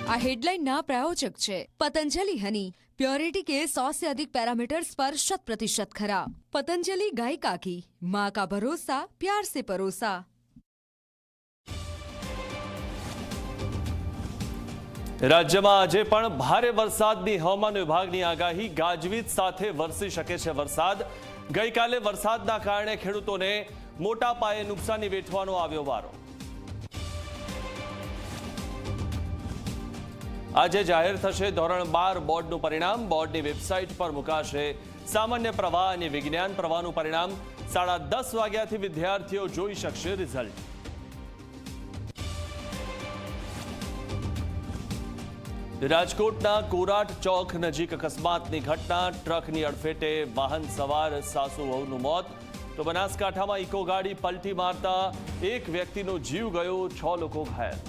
आ headline ना प्रायोजक छे पतंजलि हनी, प्योरिटी के 100 से अधिक पैरामीटर्स पर 100% खरा। पतंजलि गाय का घी, माँ का भरोसा, प्यार से परोसा। રાજ્યમાં આજે પણ ભારે વરસાદની હવામાન વિભાગની આગાહી, ગાજવીજ સાથે વરસી શકે છે વરસાદ। ગઈકાલે વરસાદના કારણે ખેડૂતોને મોટા પાયે નુકસાની વેઠવાનો આવ્યો વારો। આજે જાહેર થશે ધોરણ 12 બોર્ડનું પરિણામ। બોર્ડની વેબસાઇટ પર મુકાશે સામાન્ય પ્રવાહ અને વિજ્ઞાન પ્રવાહનું પરિણામ। 10:30 વાગ્યાથી વિદ્યાર્થીઓ જોઈ શકશે રિઝલ્ટ। રાજકોટના કોરાટ ચોક નજીક અકસ્માતની ઘટના, ટ્રકની અડફેટે વાહન સવાર સાસુ વહુનું મોત। તો બનાસકાંઠામાં ઇકો ગાડી પલટી મારતા એક વ્યક્તિનો જીવ ગયો, 6 લોકો ઘાયલ।